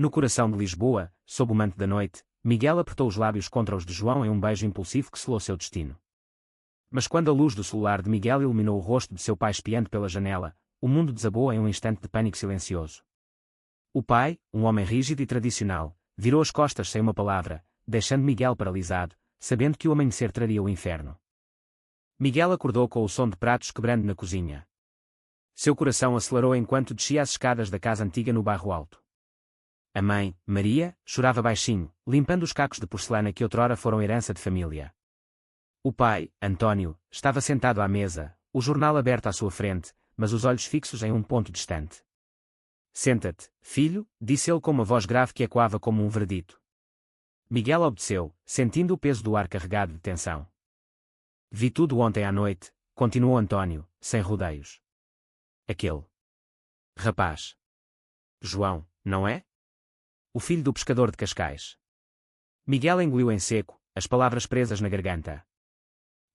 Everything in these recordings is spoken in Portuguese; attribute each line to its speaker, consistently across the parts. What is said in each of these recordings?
Speaker 1: No coração de Lisboa, sob o manto da noite, Miguel apertou os lábios contra os de João em um beijo impulsivo que selou seu destino. Mas quando a luz do celular de Miguel iluminou o rosto de seu pai espiando pela janela, o mundo desabou em um instante de pânico silencioso. O pai, um homem rígido e tradicional, virou as costas sem uma palavra, deixando Miguel paralisado, sabendo que o amanhecer traria o inferno. Miguel acordou com o som de pratos quebrando na cozinha. Seu coração acelerou enquanto descia as escadas da casa antiga no bairro Alto. A mãe, Maria, chorava baixinho, limpando os cacos de porcelana que outrora foram herança de família. O pai, António, estava sentado à mesa, o jornal aberto à sua frente, mas os olhos fixos em um ponto distante. Senta-te, filho, disse ele com uma voz grave que ecoava como um veredito. Miguel obedeceu, sentindo o peso do ar carregado de tensão. Vi tudo ontem à noite, continuou António, sem rodeios. Aquele rapaz. João, não é? O filho do pescador de Cascais. Miguel engoliu em seco, as palavras presas na garganta.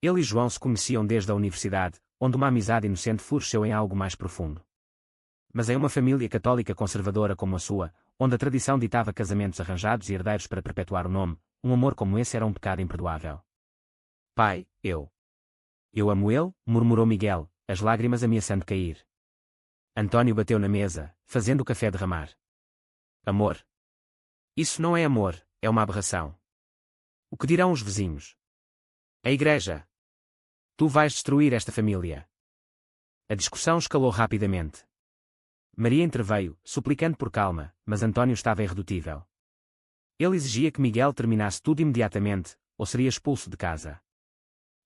Speaker 1: Ele e João se conheciam desde a universidade, onde uma amizade inocente floresceu em algo mais profundo. Mas em uma família católica conservadora como a sua, onde a tradição ditava casamentos arranjados e herdeiros para perpetuar o nome, um amor como esse era um pecado imperdoável. Pai, eu amo ele, murmurou Miguel, as lágrimas ameaçando cair. António bateu na mesa, fazendo o café derramar. Amor. Isso não é amor, é uma aberração. O que dirão os vizinhos? A igreja. Tu vais destruir esta família. A discussão escalou rapidamente. Maria interveio, suplicando por calma, mas António estava irredutível. Ele exigia que Miguel terminasse tudo imediatamente, ou seria expulso de casa.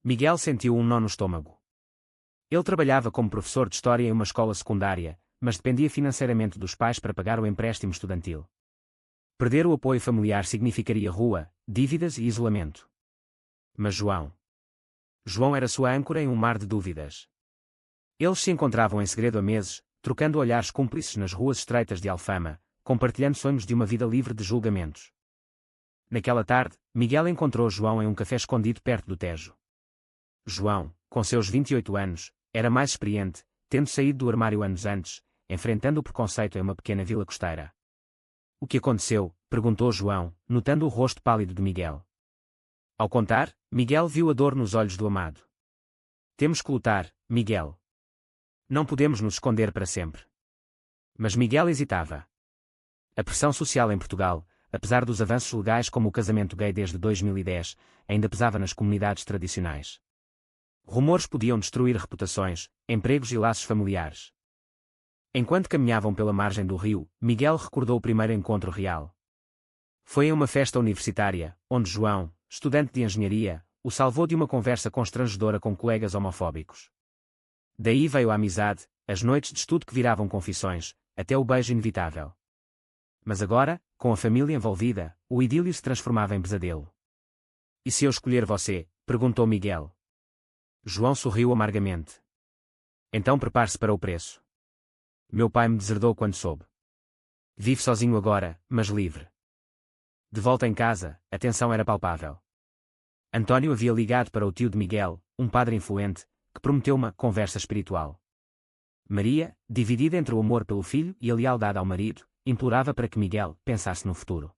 Speaker 1: Miguel sentiu um nó no estômago. Ele trabalhava como professor de história em uma escola secundária, mas dependia financeiramente dos pais para pagar o empréstimo estudantil. Perder o apoio familiar significaria rua, dívidas e isolamento. Mas João era sua âncora em um mar de dúvidas. Eles se encontravam em segredo há meses, trocando olhares cúmplices nas ruas estreitas de Alfama, compartilhando sonhos de uma vida livre de julgamentos. Naquela tarde, Miguel encontrou João em um café escondido perto do Tejo. João, com seus 28 anos, era mais experiente, tendo saído do armário anos antes, enfrentando o preconceito em uma pequena vila costeira. O que aconteceu? Perguntou João, notando o rosto pálido de Miguel. Ao contar, Miguel viu a dor nos olhos do amado. Temos que lutar, Miguel. Não podemos nos esconder para sempre. Mas Miguel hesitava. A pressão social em Portugal, apesar dos avanços legais como o casamento gay desde 2010, ainda pesava nas comunidades tradicionais. Rumores podiam destruir reputações, empregos e laços familiares. Enquanto caminhavam pela margem do rio, Miguel recordou o primeiro encontro real. Foi em uma festa universitária, onde João, estudante de engenharia, o salvou de uma conversa constrangedora com colegas homofóbicos. Daí veio a amizade, as noites de estudo que viravam confissões, até o beijo inevitável. Mas agora, com a família envolvida, o idílio se transformava em pesadelo. E se eu escolher você? Perguntou Miguel. João sorriu amargamente. Então prepare-se para o preço. Meu pai me deserdou quando soube. Vive sozinho agora, mas livre. De volta em casa, a tensão era palpável. António havia ligado para o tio de Miguel, um padre influente, que prometeu uma conversa espiritual. Maria, dividida entre o amor pelo filho e a lealdade ao marido, implorava para que Miguel pensasse no futuro.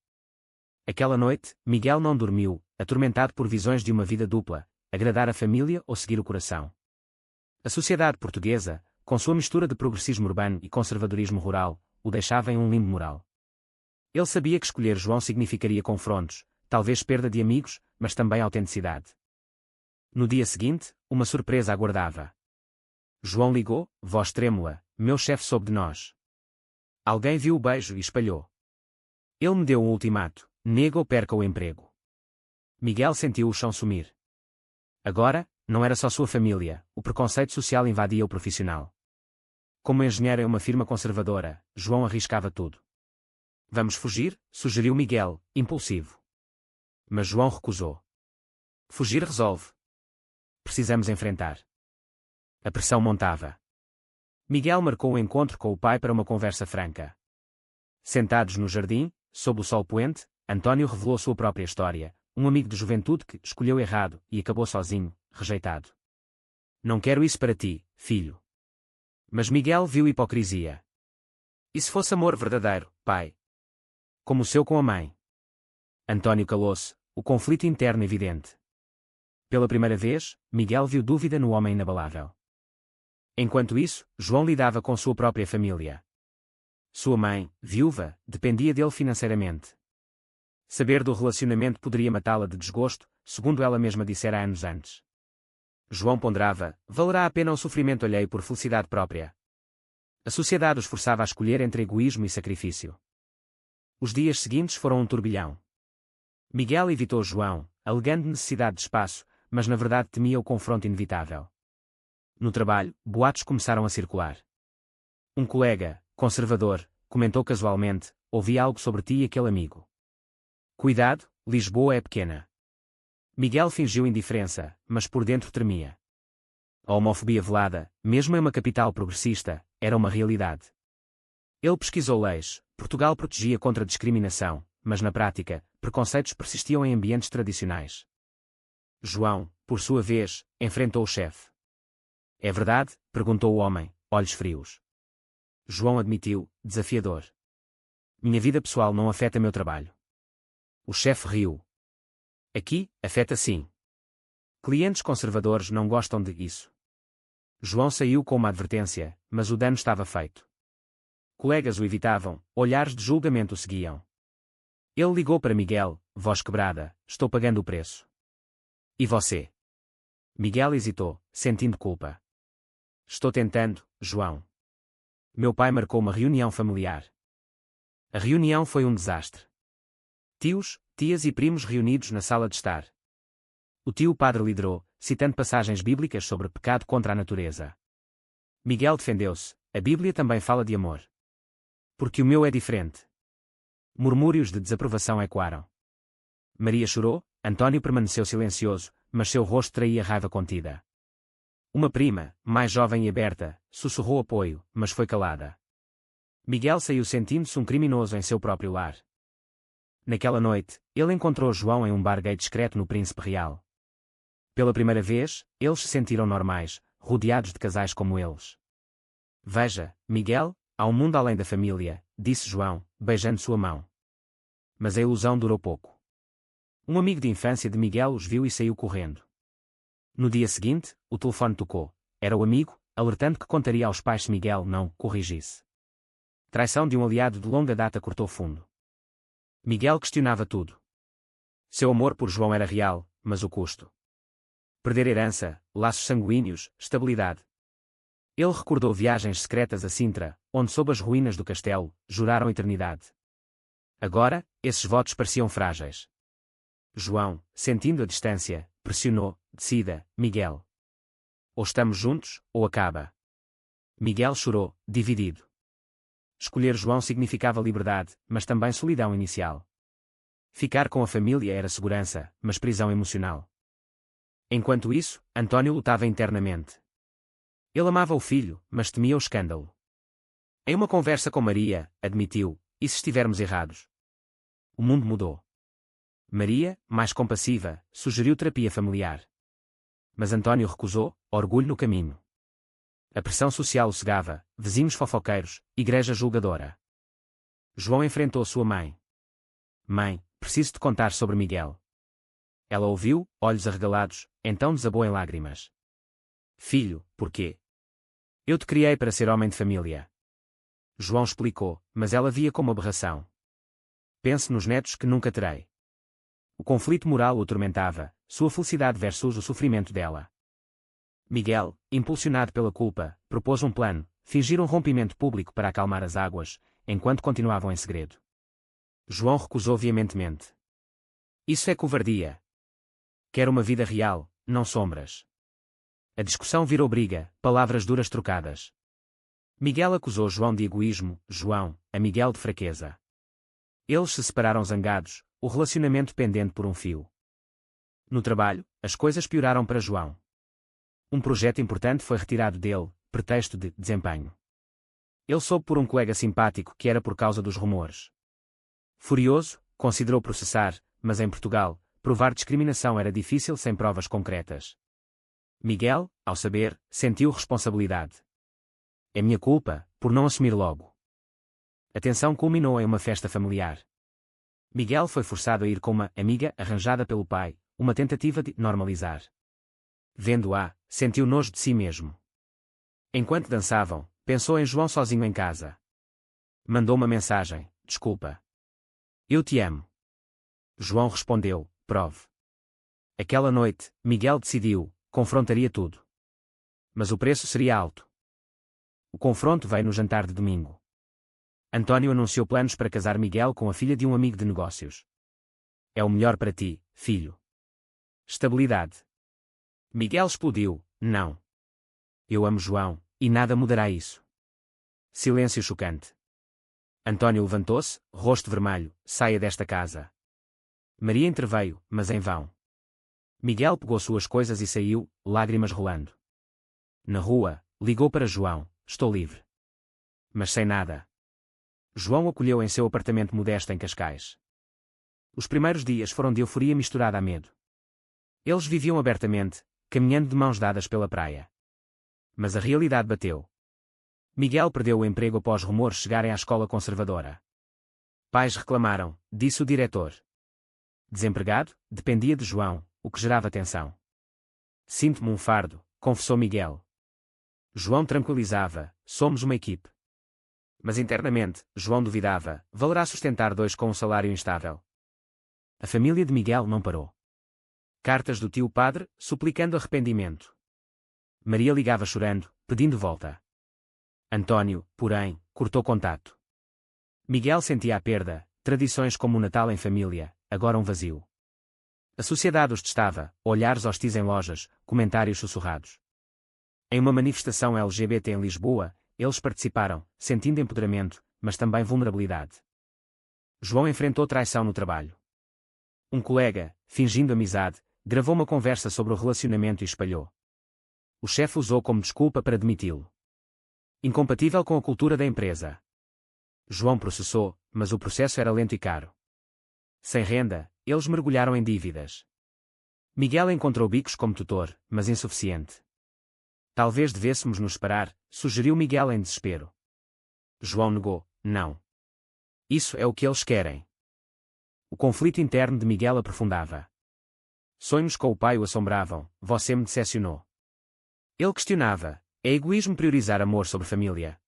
Speaker 1: Aquela noite, Miguel não dormiu, atormentado por visões de uma vida dupla, agradar a família ou seguir o coração. A sociedade portuguesa, com sua mistura de progressismo urbano e conservadorismo rural, o deixava em um limbo moral. Ele sabia que escolher João significaria confrontos, talvez perda de amigos, mas também autenticidade. No dia seguinte, uma surpresa aguardava. João ligou, voz trêmula, meu chefe soube de nós. Alguém viu o beijo e espalhou. Ele me deu um ultimato, nega ou perca o emprego. Miguel sentiu o chão sumir. Agora, não era só sua família, o preconceito social invadia o profissional. Como engenheiro em uma firma conservadora, João arriscava tudo. Vamos fugir? Sugeriu Miguel, impulsivo. Mas João recusou. Fugir resolve. Precisamos enfrentar. A pressão montava. Miguel marcou um encontro com o pai para uma conversa franca. Sentados no jardim, sob o sol poente, António revelou sua própria história, um amigo de juventude que escolheu errado e acabou sozinho, rejeitado. Não quero isso para ti, filho. Mas Miguel viu hipocrisia. E se fosse amor verdadeiro, pai? como o seu com a mãe. Antônio calou-se, o conflito interno evidente. Pela primeira vez, Miguel viu dúvida no homem inabalável. Enquanto isso, João lidava com sua própria família. Sua mãe, viúva, dependia dele financeiramente. Saber do relacionamento poderia matá-la de desgosto, segundo ela mesma dissera anos antes. João ponderava: valerá a pena o sofrimento alheio por felicidade própria? A sociedade os forçava a escolher entre egoísmo e sacrifício. Os dias seguintes foram um turbilhão. Miguel evitou João, alegando necessidade de espaço, mas na verdade temia o confronto inevitável. No trabalho, boatos começaram a circular. Um colega, conservador, comentou casualmente: ouvi algo sobre ti e aquele amigo. Cuidado, Lisboa é pequena. Miguel fingiu indiferença, mas por dentro tremia. A homofobia velada, mesmo em uma capital progressista, era uma realidade. Ele pesquisou leis. Portugal protegia contra a discriminação, mas na prática, preconceitos persistiam em ambientes tradicionais. João, por sua vez, enfrentou o chefe. É verdade? Perguntou o homem, olhos frios. João admitiu, desafiador. Minha vida pessoal não afeta meu trabalho. O chefe riu. Aqui, afeta sim. Clientes conservadores não gostam de isso. João saiu com uma advertência, mas o dano estava feito. Colegas o evitavam, olhares de julgamento o seguiam. Ele ligou para Miguel, voz quebrada: estou pagando o preço. E você? Miguel hesitou, sentindo culpa. Estou tentando, João. Meu pai marcou uma reunião familiar. A reunião foi um desastre. Tios, tias e primos reunidos na sala de estar. O tio padre liderou, citando passagens bíblicas sobre pecado contra a natureza. Miguel defendeu-se: a Bíblia também fala de amor. Porque o meu é diferente. Murmúrios de desaprovação ecoaram. Maria chorou, Antônio permaneceu silencioso, mas seu rosto traía raiva contida. Uma prima, mais jovem e aberta, sussurrou apoio, mas foi calada. Miguel saiu sentindo-se um criminoso em seu próprio lar. Naquela noite, ele encontrou João em um bar gay discreto no Príncipe Real. Pela primeira vez, eles se sentiram normais, rodeados de casais como eles. Veja, Miguel, há um mundo além da família, disse João, beijando sua mão. Mas a ilusão durou pouco. Um amigo de infância de Miguel os viu e saiu correndo. No dia seguinte, o telefone tocou. Era o amigo, alertando que contaria aos pais se Miguel não corrigisse. Traição de um aliado de longa data cortou fundo. Miguel questionava tudo. Seu amor por João era real, mas o custo. Perder herança, laços sanguíneos, estabilidade. Ele recordou viagens secretas a Sintra, onde sob as ruínas do castelo, juraram eternidade. Agora, esses votos pareciam frágeis. João, sentindo a distância, pressionou: decida, Miguel. Ou estamos juntos, ou acaba. Miguel chorou, dividido. Escolher João significava liberdade, mas também solidão inicial. Ficar com a família era segurança, mas prisão emocional. Enquanto isso, Antônio lutava internamente. Ele amava o filho, mas temia o escândalo. Em uma conversa com Maria, admitiu: e se estivermos errados? O mundo mudou. Maria, mais compassiva, sugeriu terapia familiar. Mas Antônio recusou, orgulho no caminho. A pressão social o cegava, vizinhos fofoqueiros, igreja julgadora. João enfrentou sua mãe. Mãe, preciso te contar sobre Miguel. Ela ouviu, olhos arregalados, então desabou em lágrimas. Filho, porquê? Eu te criei para ser homem de família. João explicou, mas ela via como aberração. Pense nos netos que nunca terei. O conflito moral o atormentava, sua felicidade versus o sofrimento dela. Miguel, impulsionado pela culpa, propôs um plano: fingir um rompimento público para acalmar as águas, enquanto continuavam em segredo. João recusou veementemente. Isso é covardia. Quero uma vida real, não sombras. A discussão virou briga, palavras duras trocadas. Miguel acusou João de egoísmo, João, a Miguel de fraqueza. Eles se separaram zangados, o relacionamento pendente por um fio. No trabalho, as coisas pioraram para João. Um projeto importante foi retirado dele, pretexto de desempenho. Ele soube por um colega simpático que era por causa dos rumores. Furioso, considerou processar, mas em Portugal, provar discriminação era difícil sem provas concretas. Miguel, ao saber, sentiu responsabilidade. É minha culpa, por não assumir logo. A tensão culminou em uma festa familiar. Miguel foi forçado a ir com uma amiga arranjada pelo pai, uma tentativa de normalizar. Vendo-a, sentiu nojo de si mesmo. Enquanto dançavam, pensou em João sozinho em casa. Mandou uma mensagem: desculpa. Eu te amo. João respondeu: prove. Aquela noite, Miguel decidiu, confrontaria tudo. Mas o preço seria alto. O confronto veio no jantar de domingo. António anunciou planos para casar Miguel com a filha de um amigo de negócios. É o melhor para ti, filho. Estabilidade. Miguel explodiu: não. Eu amo João, e nada mudará isso. Silêncio chocante. António levantou-se, rosto vermelho: saia desta casa. Maria interveio, mas em vão. Miguel pegou suas coisas e saiu, lágrimas rolando. Na rua, ligou para João: estou livre. Mas sem nada. João acolheu em seu apartamento modesto em Cascais. Os primeiros dias foram de euforia misturada a medo. Eles viviam abertamente, caminhando de mãos dadas pela praia. Mas a realidade bateu. Miguel perdeu o emprego após rumores chegarem à escola conservadora. Pais reclamaram, disse o diretor. Desempregado, dependia de João, o que gerava tensão. Sinto-me um fardo, confessou Miguel. João tranquilizava: somos uma equipe. Mas internamente, João duvidava: valerá sustentar dois com um salário instável? A família de Miguel não parou. Cartas do tio padre, suplicando arrependimento. Maria ligava chorando, pedindo volta. Antônio, porém, cortou contato. Miguel sentia a perda, tradições como o Natal em família, agora um vazio. A sociedade os testava, olhares hostis em lojas, comentários sussurrados. Em uma manifestação LGBT em Lisboa, eles participaram, sentindo empoderamento, mas também vulnerabilidade. João enfrentou traição no trabalho. Um colega, fingindo amizade, gravou uma conversa sobre o relacionamento e espalhou. O chefe usou como desculpa para demiti-lo. Incompatível com a cultura da empresa. João processou, mas o processo era lento e caro. Sem renda, eles mergulharam em dívidas. Miguel encontrou bicos como tutor, mas insuficiente. Talvez devêssemos nos separar, sugeriu Miguel em desespero. João negou: não. Isso é o que eles querem. O conflito interno de Miguel aprofundava. Sonhos com o pai o assombravam: você me decepcionou. Ele questionava: é egoísmo priorizar amor sobre família?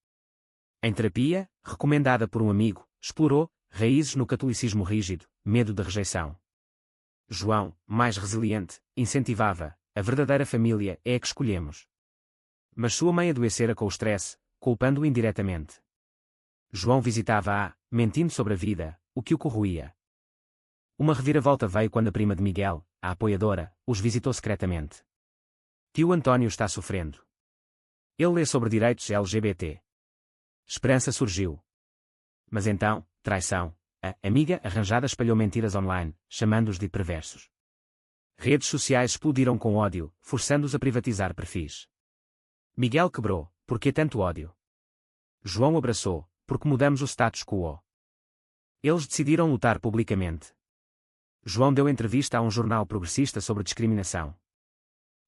Speaker 1: Em terapia, recomendada por um amigo, explorou raízes no catolicismo rígido, medo da rejeição. João, mais resiliente, incentivava: a verdadeira família é a que escolhemos. Mas sua mãe adoecera com o estresse, culpando-o indiretamente. João visitava-a, mentindo sobre a vida, o que o corroía. Uma reviravolta veio quando a prima de Miguel, a apoiadora, os visitou secretamente. Tio António está sofrendo. Ele lê sobre direitos LGBT. Esperança surgiu. Mas então, traição. A amiga arranjada espalhou mentiras online, chamando-os de perversos. Redes sociais explodiram com ódio, forçando-os a privatizar perfis. Miguel quebrou: por que tanto ódio? João abraçou: porque mudamos o status quo. Eles decidiram lutar publicamente. João deu entrevista a um jornal progressista sobre discriminação.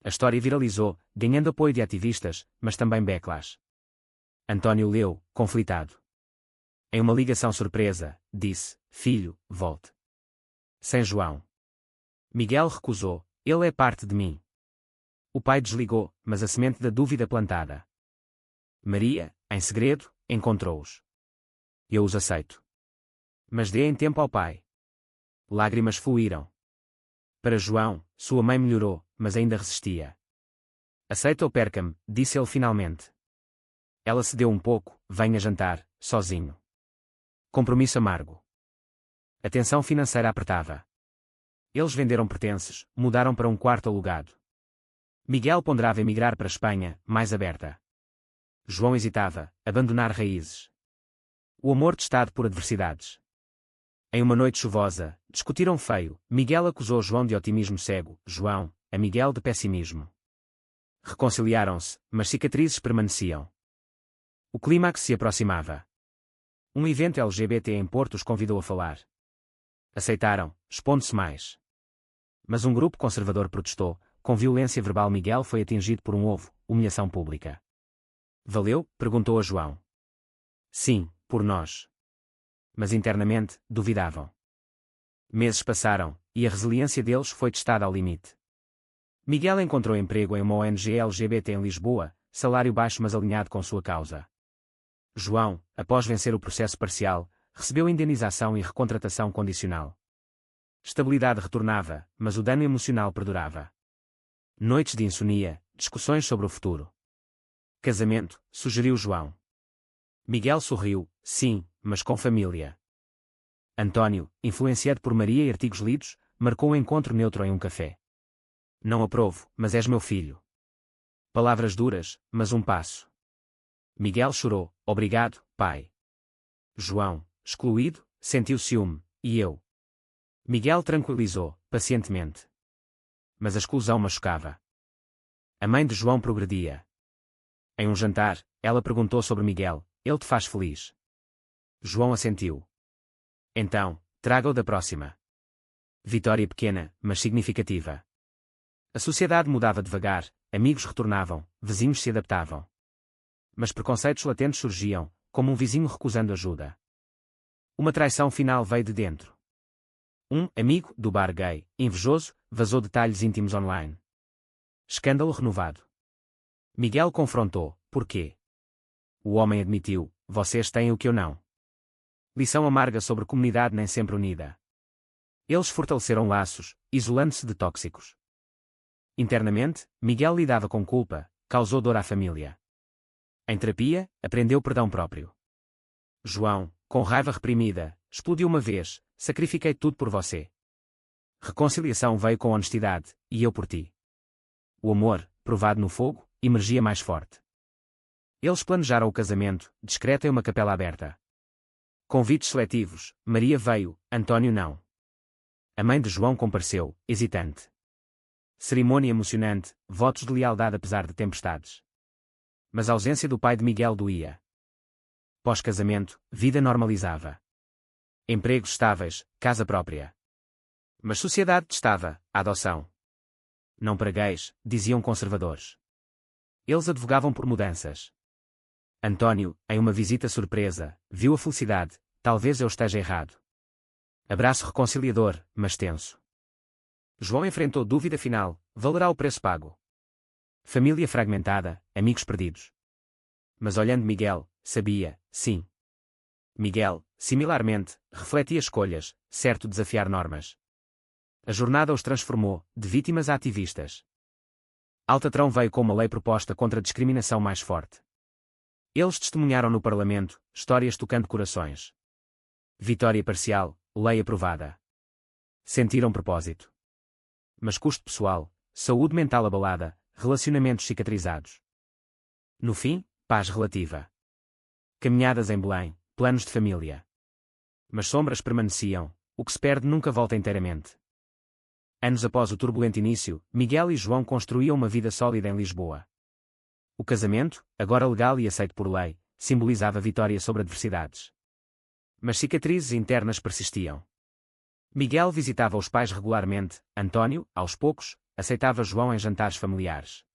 Speaker 1: A história viralizou, ganhando apoio de ativistas, mas também backlash. António leu, conflitado. Em uma ligação surpresa, disse: filho, volte. Sem João. Miguel recusou: ele é parte de mim. O pai desligou, mas a semente da dúvida plantada. Maria, em segredo, encontrou-os. Eu os aceito. Mas dê em tempo ao pai. Lágrimas fluíram. Para João, sua mãe melhorou, mas ainda resistia. Aceita ou perca-me, disse ele finalmente. Ela cedeu um pouco: venha jantar, sozinho. Compromisso amargo. A tensão financeira apertava. Eles venderam pertences, mudaram para um quarto alugado. Miguel ponderava emigrar para a Espanha, mais aberta. João hesitava: abandonar raízes. O amor testado por adversidades. Em uma noite chuvosa, discutiram feio. Miguel acusou João de otimismo cego, João, a Miguel de pessimismo. Reconciliaram-se, mas cicatrizes permaneciam. O clímax se aproximava. Um evento LGBT em Porto os convidou a falar. Aceitaram, expondo-se mais. Mas um grupo conservador protestou: com violência verbal Miguel foi atingido por um ovo, humilhação pública. Valeu? Perguntou a João. Sim, por nós. Mas internamente, duvidavam. Meses passaram, e a resiliência deles foi testada ao limite. Miguel encontrou emprego em uma ONG LGBT em Lisboa, salário baixo mas alinhado com sua causa. João, após vencer o processo parcial, recebeu indenização e recontratação condicional. Estabilidade retornava, mas o dano emocional perdurava. Noites de insônia, discussões sobre o futuro. Casamento, sugeriu João. Miguel sorriu, sim, mas com família. António, influenciado por Maria e artigos lidos, marcou um encontro neutro em um café. Não aprovo, mas és meu filho. Palavras duras, mas um passo. Miguel chorou, obrigado, pai. João, excluído, sentiu ciúme, e eu? Miguel tranquilizou, pacientemente. Mas a exclusão machucava. A mãe de João progredia. Em um jantar, ela perguntou sobre Miguel, ele te faz feliz? João assentiu. Então, traga-o da próxima. Vitória pequena, mas significativa. A sociedade mudava devagar, amigos retornavam, vizinhos se adaptavam. Mas preconceitos latentes surgiam, como um vizinho recusando ajuda. Uma traição final veio de dentro. Um amigo do bar gay, invejoso, vazou detalhes íntimos online. Escândalo renovado. Miguel confrontou, porquê? O homem admitiu, vocês têm o que eu não. Lição amarga sobre comunidade nem sempre unida. Eles fortaleceram laços, isolando-se de tóxicos. Internamente, Miguel lidava com culpa, causou dor à família. Em terapia, aprendeu perdão próprio. João, com raiva reprimida, explodiu uma vez, sacrifiquei tudo por você. Reconciliação veio com honestidade, e eu por ti. O amor, provado no fogo, emergia mais forte. Eles planejaram o casamento, discreto em uma capela aberta. Convites seletivos, Maria veio, António não. A mãe de João compareceu, hesitante. Cerimônia emocionante, votos de lealdade apesar de tempestades. Mas a ausência do pai de Miguel doía. Pós-casamento, vida normalizava. Empregos estáveis, casa própria. Mas sociedade testava, a adoção. Não pregueis, diziam conservadores. Eles advogavam por mudanças. António, em uma visita surpresa, viu a felicidade, talvez eu esteja errado. Abraço reconciliador, mas tenso. João enfrentou dúvida final, valerá o preço pago? Família fragmentada, amigos perdidos. Mas olhando Miguel, sabia, sim. Miguel, similarmente, refletia escolhas, certo desafiar normas. A jornada os transformou, de vítimas a ativistas. Altatrão veio com uma lei proposta contra a discriminação mais forte. Eles testemunharam no Parlamento, histórias tocando corações. Vitória parcial, lei aprovada. Sentiram propósito. Mas custo pessoal, saúde mental abalada, relacionamentos cicatrizados. No fim, paz relativa. Caminhadas em Belém, planos de família. Mas sombras permaneciam, o que se perde nunca volta inteiramente. Anos após o turbulento início, Miguel e João construíam uma vida sólida em Lisboa. O casamento, agora legal e aceito por lei, simbolizava vitória sobre adversidades. Mas cicatrizes internas persistiam. Miguel visitava os pais regularmente, António, aos poucos, aceitava João em jantares familiares.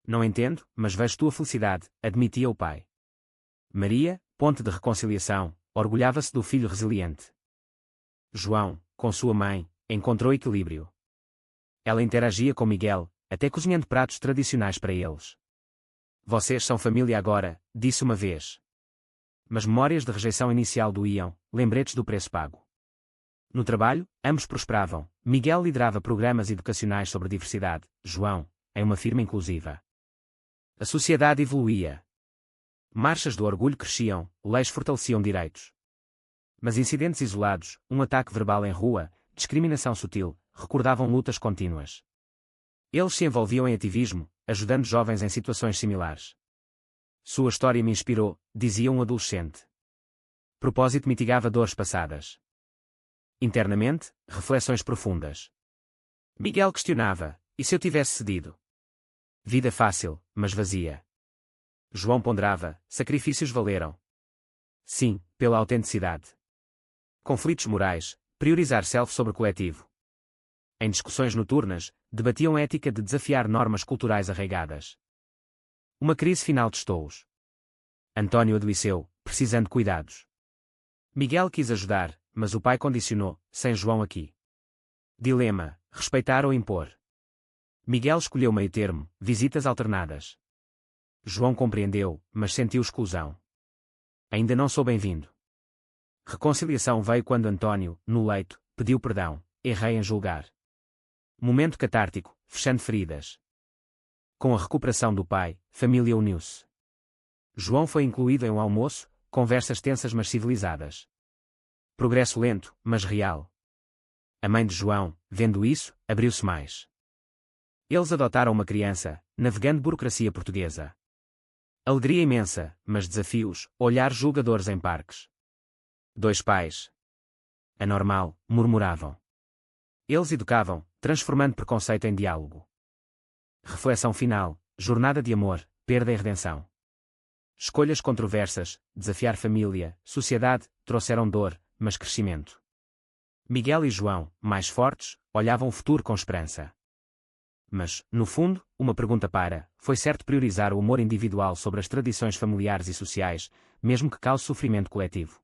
Speaker 1: Não entendo, mas vejo tua felicidade, admitia o pai. Maria, ponte de reconciliação, orgulhava-se do filho resiliente. João, com sua mãe, encontrou equilíbrio. Ela interagia com Miguel, até cozinhando pratos tradicionais para eles. Vocês são família agora, disse uma vez. Mas memórias de rejeição inicial doíam, lembretes do preço pago. No trabalho, ambos prosperavam. Miguel liderava programas educacionais sobre diversidade, João, em uma firma inclusiva. A sociedade evoluía. Marchas do orgulho cresciam, leis fortaleciam direitos. Mas incidentes isolados, um ataque verbal em rua, discriminação sutil, recordavam lutas contínuas. Eles se envolviam em ativismo, ajudando jovens em situações similares. Sua história me inspirou, dizia um adolescente. Propósito mitigava dores passadas. Internamente, reflexões profundas. Miguel questionava, e se eu tivesse cedido? Vida fácil, mas vazia. João ponderava, sacrifícios valeram. Sim, pela autenticidade. Conflitos morais, priorizar self sobre coletivo. Em discussões noturnas, debatiam a ética de desafiar normas culturais arraigadas. Uma crise final testou-os. António adoeceu, precisando de cuidados. Miguel quis ajudar, mas o pai condicionou, sem João aqui. Dilema, respeitar ou impor. Miguel escolheu meio termo, visitas alternadas. João compreendeu, mas sentiu exclusão. Ainda não sou bem-vindo. Reconciliação veio quando António, no leito, pediu perdão. Errei em julgar. Momento catártico, fechando feridas. Com a recuperação do pai, família uniu-se. João foi incluído em um almoço, conversas tensas mas civilizadas. Progresso lento, mas real. A mãe de João, vendo isso, abriu-se mais. Eles adotaram uma criança, navegando burocracia portuguesa. Alegria imensa, mas desafios, olhar julgadores em parques. Dois pais. Anormal, murmuravam. Eles educavam, transformando preconceito em diálogo. Reflexão final, jornada de amor, perda e redenção. Escolhas controversas, desafiar família, sociedade, trouxeram dor, mas crescimento. Miguel e João, mais fortes, olhavam o futuro com esperança. Mas, no fundo, uma pergunta para: foi certo priorizar o amor individual sobre as tradições familiares e sociais, mesmo que cause sofrimento coletivo?